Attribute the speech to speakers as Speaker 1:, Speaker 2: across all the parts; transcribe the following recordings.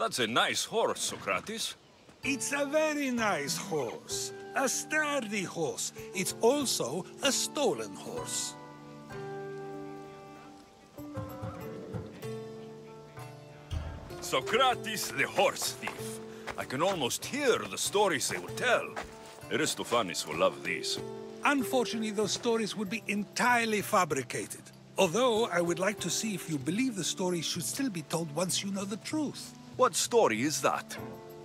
Speaker 1: That's a nice horse, Socrates.
Speaker 2: It's a very nice horse. A sturdy horse. It's also a stolen horse.
Speaker 1: Socrates the horse thief. I can almost hear the stories they will tell. Aristophanes will love these.
Speaker 2: Unfortunately, those stories would be entirely fabricated. Although, I would like to see if you believe the stories should still be told once you know the truth.
Speaker 1: What story is that?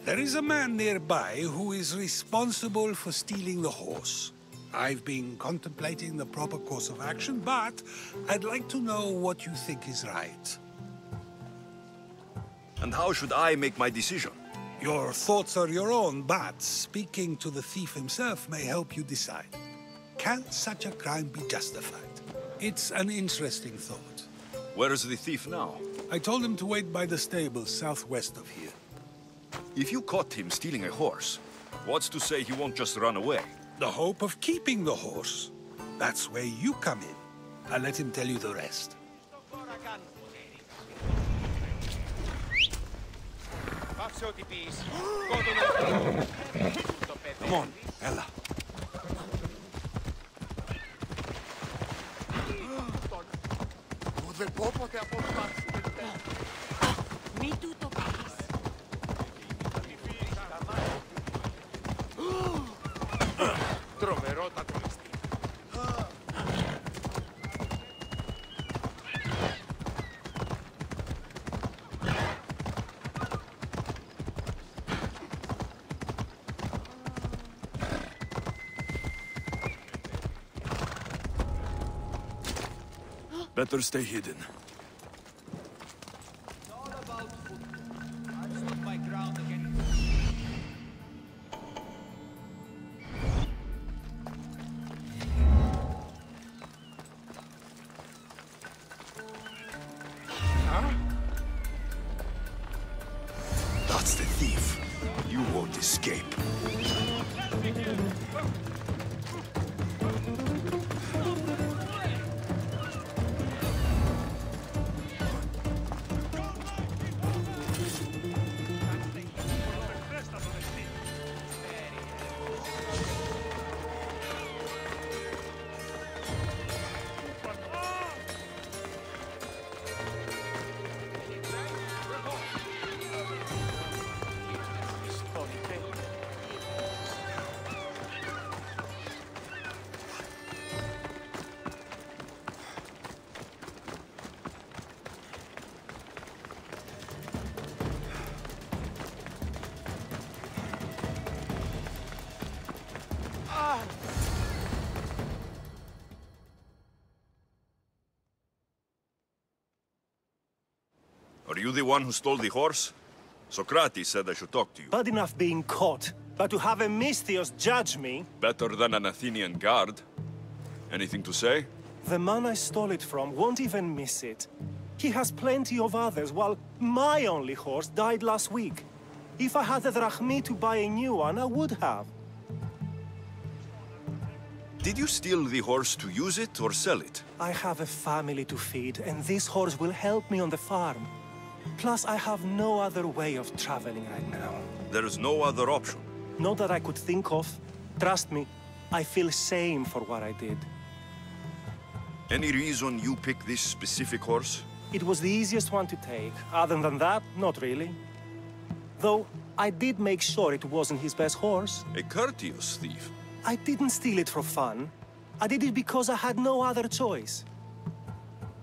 Speaker 2: There is a man nearby who is responsible for stealing the horse. I've been contemplating the proper course of action, but I'd like to know what you think is right.
Speaker 1: And how should I make my decision?
Speaker 2: Your thoughts are your own, but speaking to the thief himself may help you decide. Can such a crime be justified? It's an interesting thought.
Speaker 1: Where is the thief now?
Speaker 2: I told him to wait by the stables southwest of here.
Speaker 1: If you caught him stealing a horse, what's to say he won't just run away?
Speaker 2: The hope of keeping the horse. That's where you come in. I'll let him tell you the rest.
Speaker 1: Come on, Ella.
Speaker 3: Μη του το πεις.
Speaker 4: Τρομερό τα κολλιστή.
Speaker 1: Better stay hidden. That's the thief. You won't escape. Are you the one who stole the horse? Socrates said I should talk to you.
Speaker 5: Bad enough being caught, but to have a Misthios judge me...
Speaker 1: Better than an Athenian guard. Anything to say?
Speaker 5: The man I stole it from won't even miss it. He has plenty of others, while my only horse died last week. If I had the drachmi to buy a new one, I would have.
Speaker 1: Did you steal the horse to use it or sell it?
Speaker 5: I have a family to feed, and this horse will help me on the farm. Plus, I have no other way of traveling right now.
Speaker 1: There is no other option.
Speaker 5: Not that I could think of. Trust me, I feel shame for what I did.
Speaker 1: Any reason you picked this specific horse?
Speaker 5: It was the easiest one to take. Other than that, not really. Though, I did make sure it wasn't his best horse.
Speaker 1: A courteous thief.
Speaker 5: I didn't steal it for fun. I did it because I had no other choice.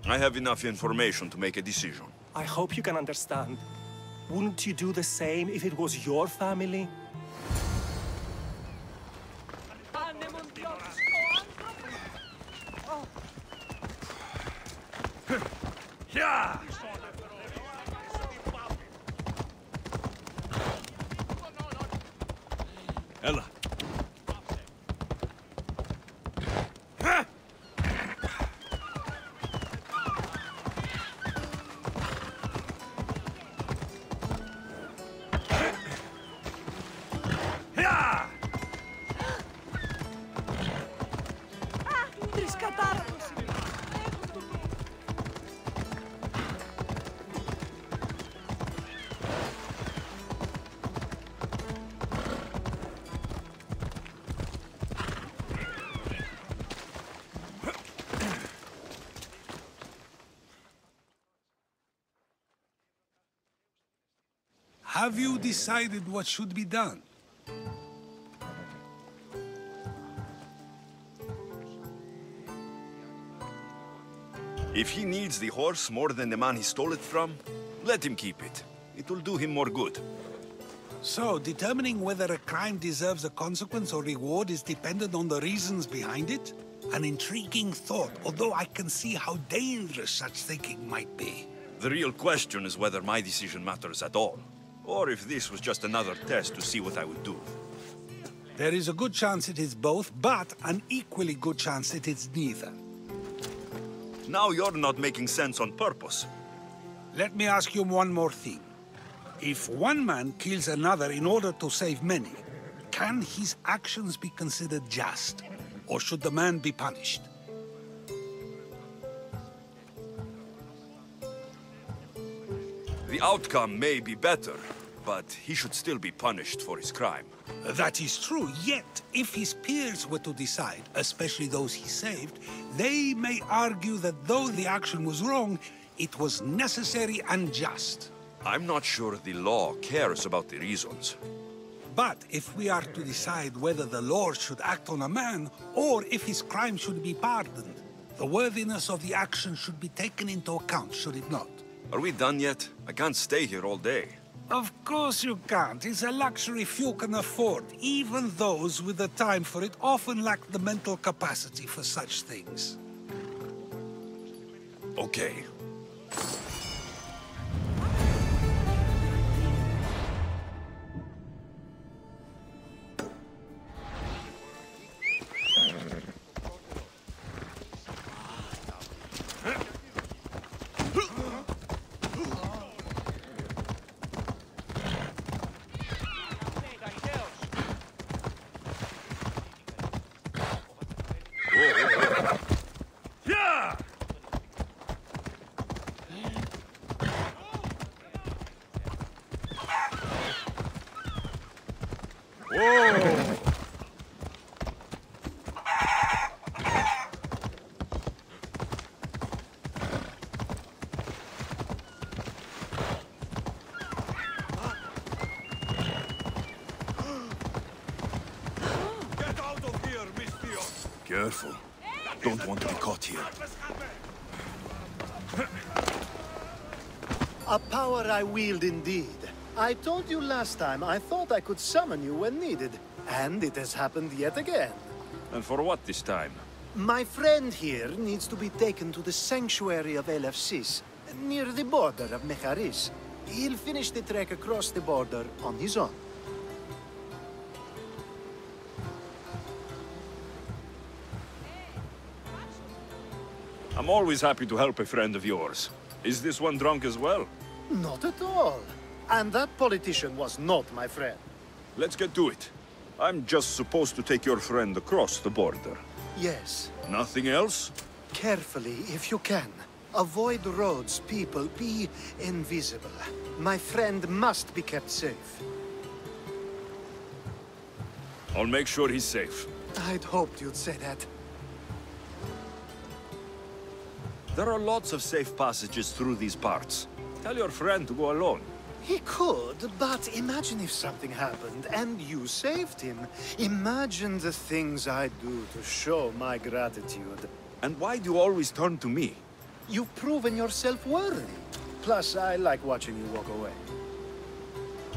Speaker 1: I have enough information to make a decision.
Speaker 5: I hope you can understand. Wouldn't you do the same if it was your family?
Speaker 1: Yeah! Ella.
Speaker 2: Have you decided what should be done?
Speaker 1: If he needs the horse more than the man he stole it from, let him keep it. It will do him more good.
Speaker 2: So, determining whether a crime deserves a consequence or reward is dependent on the reasons behind it? An intriguing thought, although I can see how dangerous such thinking might be.
Speaker 1: The real question is whether my decision matters at all, or if this was just another test to see what I would do.
Speaker 2: There is a good chance it is both, but an equally good chance it is neither.
Speaker 1: Now you're not making sense on purpose.
Speaker 2: Let me ask you one more thing. If one man kills another in order to save many, can his actions be considered just? Or should the man be punished?
Speaker 1: The outcome may be better, but he should still be punished for his crime.
Speaker 2: That is true, yet if his peers were to decide, especially those he saved, they may argue that though the action was wrong, it was necessary and just.
Speaker 1: I'm not sure the law cares about the reasons.
Speaker 2: But if we are to decide whether the law should act on a man, or if his crime should be pardoned, the worthiness of the action should be taken into account, should it not?
Speaker 1: Are we done yet? I can't stay here all day.
Speaker 2: Of course you can't. It's a luxury few can afford. Even those with the time for it often lack the mental capacity for such things.
Speaker 1: Okay. Careful. Don't want to be caught here.
Speaker 4: A power I wield indeed. I told you last time I thought I could summon you when needed. And it has happened yet again.
Speaker 1: And for what this time?
Speaker 4: My friend here needs to be taken to the sanctuary of Alexis, near the border of Mecharis. He'll finish the trek across the border on his own.
Speaker 1: I'm always happy to help a friend of yours. Is this one drunk as well?
Speaker 4: Not at all. And that politician was not my friend.
Speaker 1: Let's get to it. I'm just supposed to take your friend across the border.
Speaker 4: Yes.
Speaker 1: Nothing else?
Speaker 4: Carefully, if you can. Avoid roads, people, be invisible. My friend must be kept safe.
Speaker 1: I'll make sure he's safe.
Speaker 4: I'd hoped you'd say that.
Speaker 1: There are lots of safe passages through these parts. Tell your friend to go alone.
Speaker 4: He could, but imagine if something happened and you saved him. Imagine the things I'd do to show my gratitude.
Speaker 1: And why do you always turn to me?
Speaker 4: You've proven yourself worthy. Plus, I like watching you walk away.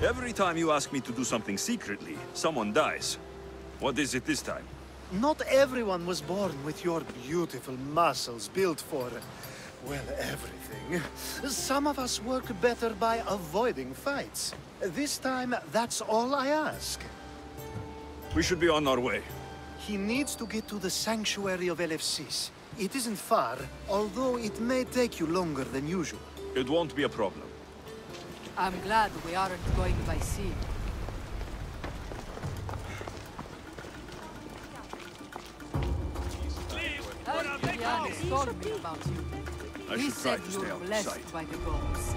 Speaker 1: Every time you ask me to do something secretly, someone dies. What is it this time?
Speaker 4: Not everyone was born with your beautiful muscles built for, well, everything. Some of us work better by avoiding fights. This time, that's all I ask.
Speaker 1: We should be on our way.
Speaker 4: He needs to get to the sanctuary of Alexis. It isn't far, although it may take you longer than usual.
Speaker 1: It won't be a problem.
Speaker 3: I'm glad we aren't going by sea. Giuliani told me about you.
Speaker 1: I
Speaker 3: He
Speaker 1: should try
Speaker 3: said
Speaker 1: to
Speaker 3: you
Speaker 1: stay
Speaker 3: were blessed
Speaker 1: outside.
Speaker 3: by the gods.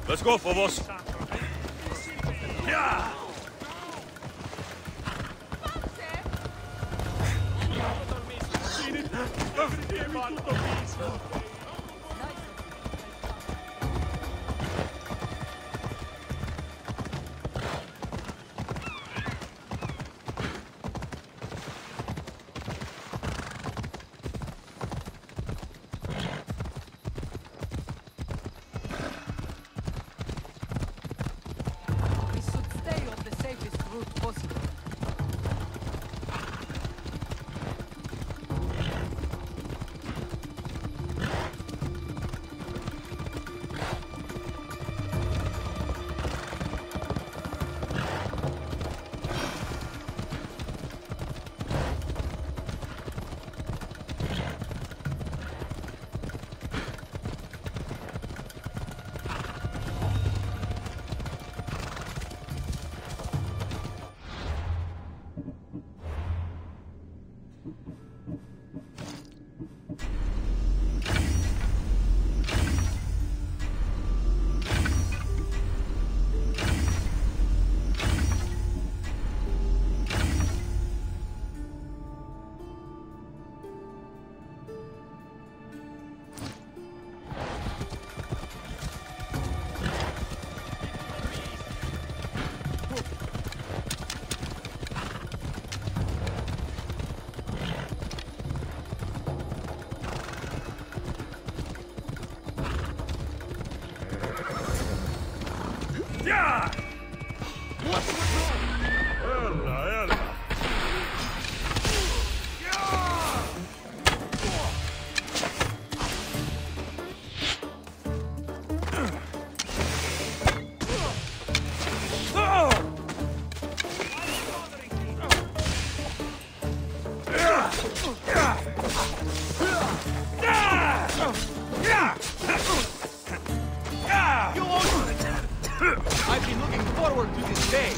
Speaker 1: Let's go, Phobos. Yeah!
Speaker 3: We should stay on the safest route possible.
Speaker 6: I've been looking forward to this day.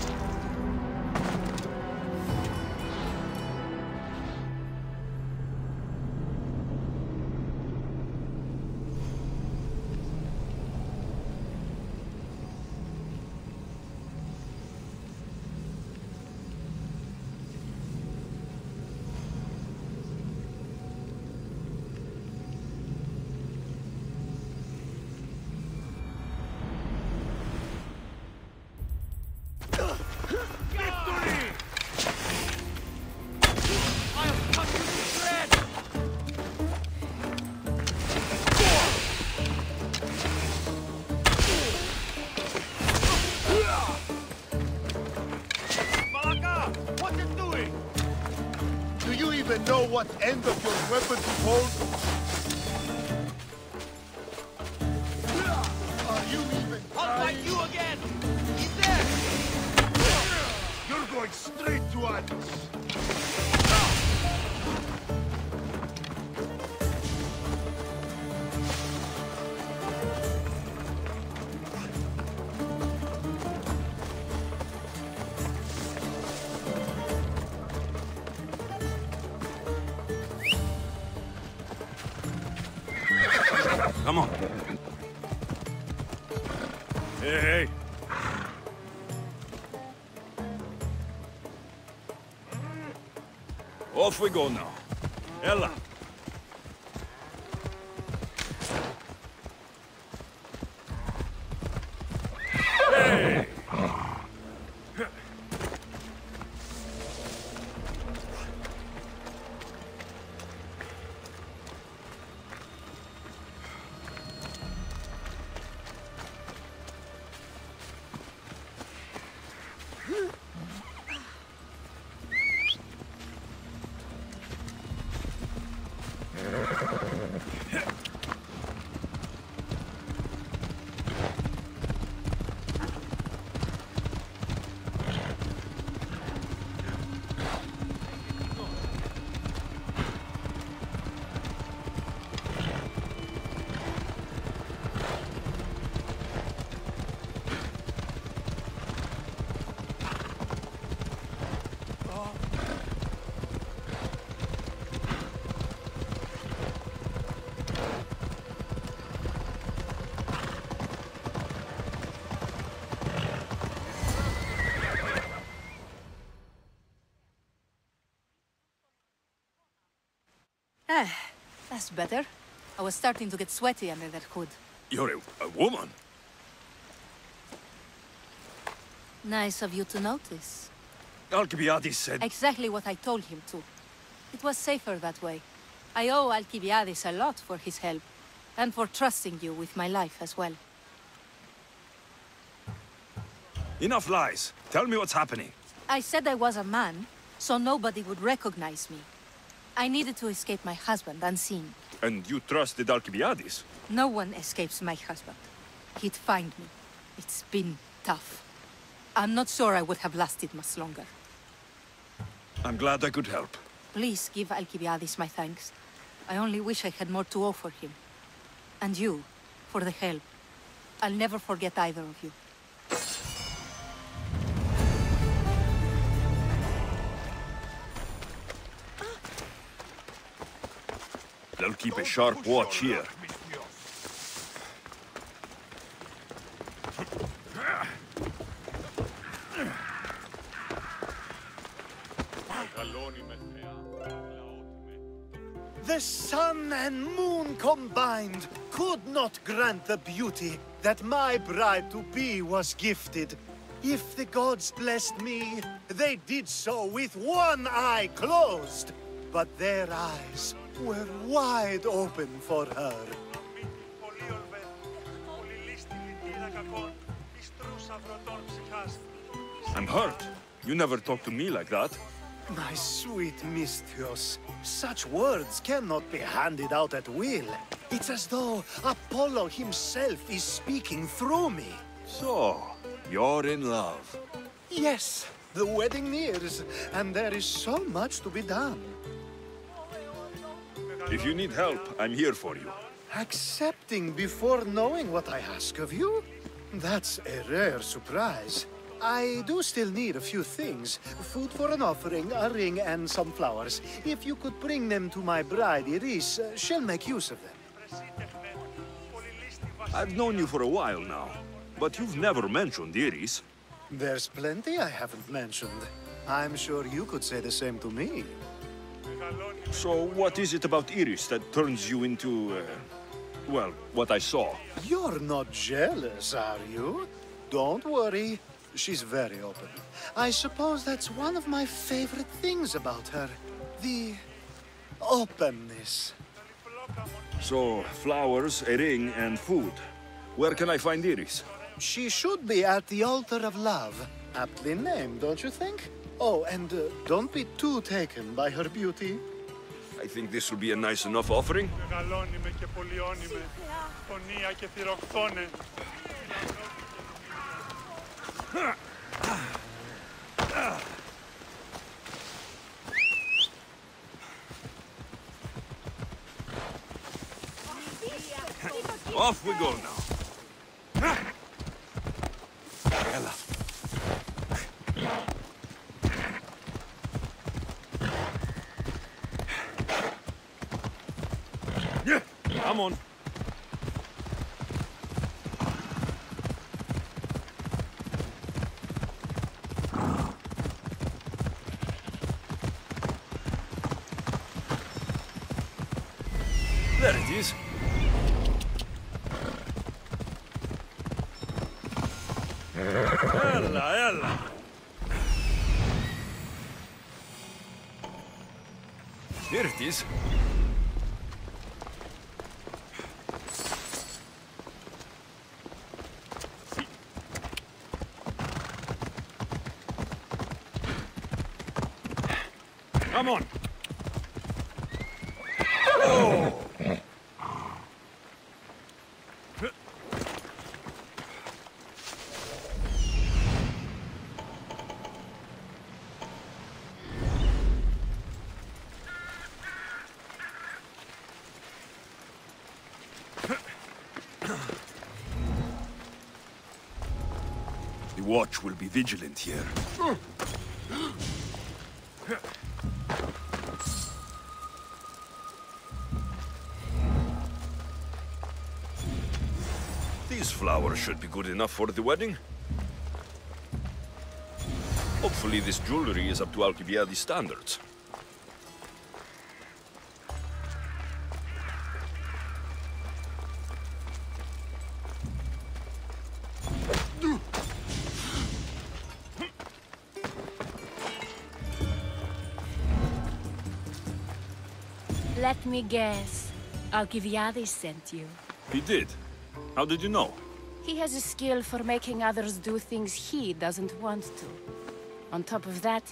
Speaker 4: Know what end of your weapon to hold? Are you even
Speaker 6: I'll fight you again! He's there!
Speaker 4: You're going straight to Odyssey.
Speaker 1: Come on. Hey, hey. Off we go now. Ella. Hey!
Speaker 3: That's better. I was starting to get sweaty under that hood.
Speaker 1: You're a woman.
Speaker 3: Nice of you to notice.
Speaker 1: Alcibiades said...
Speaker 3: Exactly what I told him to. It was safer that way. I owe Alcibiades a lot for his help, and for trusting you with my life as well.
Speaker 1: Enough lies. Tell me what's happening.
Speaker 3: I said I was a man, so nobody would recognize me. I needed to escape my husband unseen.
Speaker 1: And you trusted Alcibiades?
Speaker 3: No one escapes my husband. He'd find me. It's been tough. I'm not sure I would have lasted much longer.
Speaker 1: I'm glad I could help.
Speaker 3: Please give Alcibiades my thanks. I only wish I had more to offer him. And you, for the help. I'll never forget either of you.
Speaker 1: They'll keep a sharp watch here.
Speaker 4: The sun and moon combined could not grant the beauty that my bride-to-be was gifted. If the gods blessed me, they did so with one eye closed. But their eyes were wide open for her.
Speaker 1: I'm hurt. You never talked to me like that.
Speaker 4: My sweet Misthios, such words cannot be handed out at will. It's as though Apollo himself is speaking through me.
Speaker 1: So, you're in love.
Speaker 4: Yes, the wedding nears, and there is so much to be done.
Speaker 1: If you need help, I'm here for you.
Speaker 4: Accepting before knowing what I ask of you? That's a rare surprise. I do still need a few things. Food for an offering, a ring, and some flowers. If you could bring them to my bride, Iris, she'll make use of them.
Speaker 1: I've known you for a while now, but you've never mentioned Iris.
Speaker 4: There's plenty I haven't mentioned. I'm sure you could say the same to me.
Speaker 1: So what is it about Iris that turns you into, well, what I saw?
Speaker 4: You're not jealous, are you? Don't worry. She's very open. I suppose that's one of my favorite things about her. The openness.
Speaker 1: So, flowers, a ring, and food. Where can I find Iris?
Speaker 4: She should be at the altar of love. Aptly named, don't you think? Oh, and don't be too taken by her beauty.
Speaker 1: I think this will be a nice enough offering. Off we go now. Ella. Yeah, come on. There it is. Ella, ella. Here it is. Come on. Oh. The watch will be vigilant here. These flowers should be good enough for the wedding. Hopefully this jewelry is up to Alcibiades' standards.
Speaker 7: Let me guess. Alcibiades sent you.
Speaker 1: He did. How did you know?
Speaker 7: He has a skill for making others do things he doesn't want to. On top of that,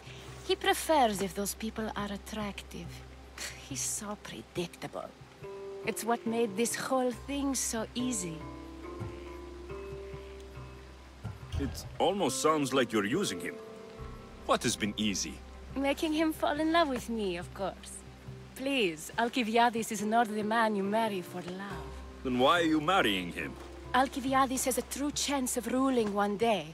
Speaker 7: he prefers if those people are attractive. He's so predictable. It's what made this whole thing so easy.
Speaker 1: It almost sounds like you're using him. What has been easy?
Speaker 7: Making him fall in love with me, of course. Please, Alcibiades is not the man you marry for love.
Speaker 1: Then why are you marrying him?
Speaker 7: Alcibiades has a true chance of ruling one day.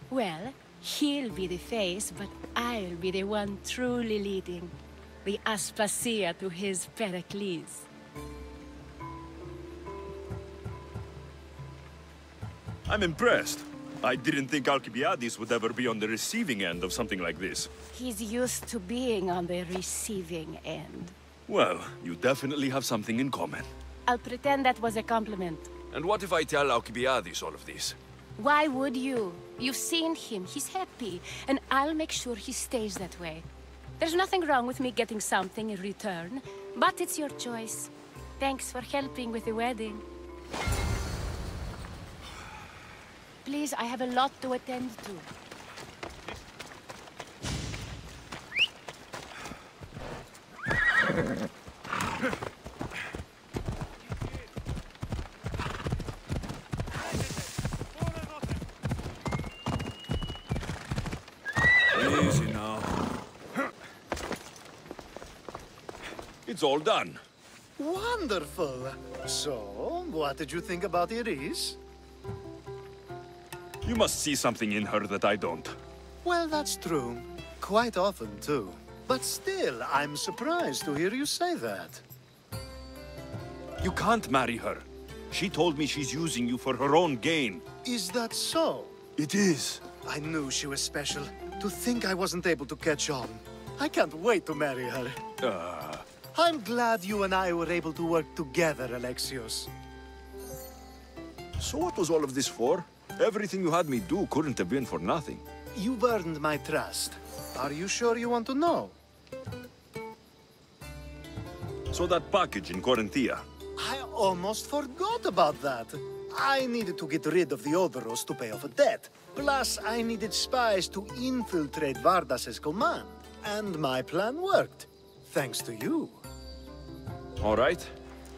Speaker 7: Well, he'll be the face, but I'll be the one truly leading. The Aspasia to his Pericles.
Speaker 1: I'm impressed. I didn't think Alcibiades would ever be on the receiving end of something like this.
Speaker 7: He's used to being on the receiving end.
Speaker 1: Well, you definitely have something in common.
Speaker 7: I'll pretend that was a compliment.
Speaker 1: And what if I tell Alcibiades all of this?
Speaker 7: Why would you? You've seen him, he's happy, and I'll make sure he stays that way. There's nothing wrong with me getting something in return, but it's your choice. Thanks for helping with the wedding. Please, I have a lot to attend to.
Speaker 1: Easy now. It's all done.
Speaker 4: Wonderful. So, what did you think about Iris?
Speaker 1: You must see something in her that I don't.
Speaker 4: Well, that's true. Quite often, too. But still, I'm surprised to hear you say that.
Speaker 1: You can't marry her. She told me she's using you for her own gain.
Speaker 4: Is that so?
Speaker 1: It is.
Speaker 4: I knew she was special. To think I wasn't able to catch on. I can't wait to marry her. I'm glad you and I were able to work together, Alexios.
Speaker 1: So what was all of this for? Everything you had me do couldn't have been for nothing.
Speaker 4: You've earned my trust. Are you sure you want to know?
Speaker 1: So that package in Corinthia.
Speaker 4: I almost forgot about that. I needed to get rid of the Odoros to pay off a debt. Plus, I needed spies to infiltrate Vardas's command. And my plan worked. Thanks to you.
Speaker 1: All right.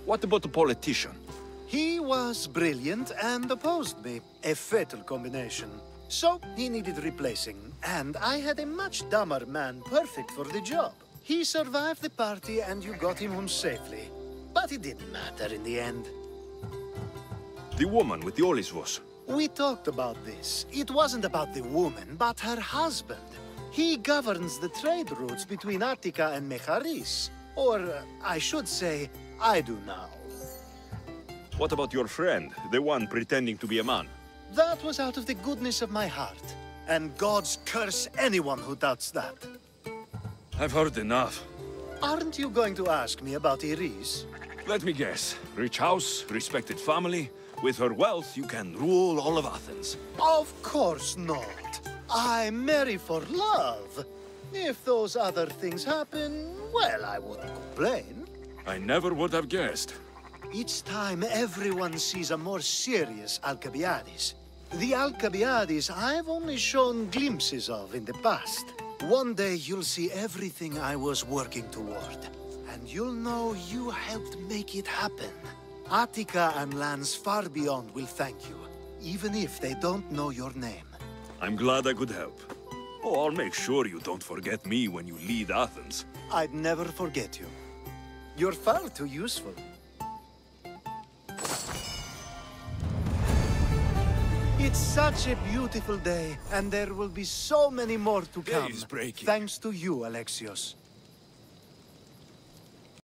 Speaker 1: What about the politician?
Speaker 4: He was brilliant and opposed me. A fatal combination. So, he needed replacing. And I had a much dumber man perfect for the job. He survived the party and you got him home safely. But it didn't matter in the end.
Speaker 1: The woman with the Olisvos.
Speaker 4: We talked about this. It wasn't about the woman, but her husband. He governs the trade routes between Attica and Mecharis. Or, I should say, I do now.
Speaker 1: What about your friend, the one pretending to be a man?
Speaker 4: That was out of the goodness of my heart. And gods curse anyone who doubts that.
Speaker 1: I've heard enough.
Speaker 4: Aren't you going to ask me about Iris?
Speaker 1: Let me guess. Rich house, respected family. With her wealth, you can rule all of Athens.
Speaker 4: Of course not. I marry for love. If those other things happen, well, I wouldn't complain.
Speaker 1: I never would have guessed.
Speaker 4: Each time everyone sees a more serious Alcibiades. The Alcibiades I've only shown glimpses of in the past. One day you'll see everything I was working toward. And you'll know you helped make it happen. Attica and lands far beyond will thank you, even if they don't know your name.
Speaker 1: I'm glad I could help. Oh, I'll make sure you don't forget me when you lead Athens.
Speaker 4: I'd never forget you. You're far too useful. It's such a beautiful day, and there will be so many more to come.
Speaker 1: Day is breaking.
Speaker 4: Thanks to you, Alexios.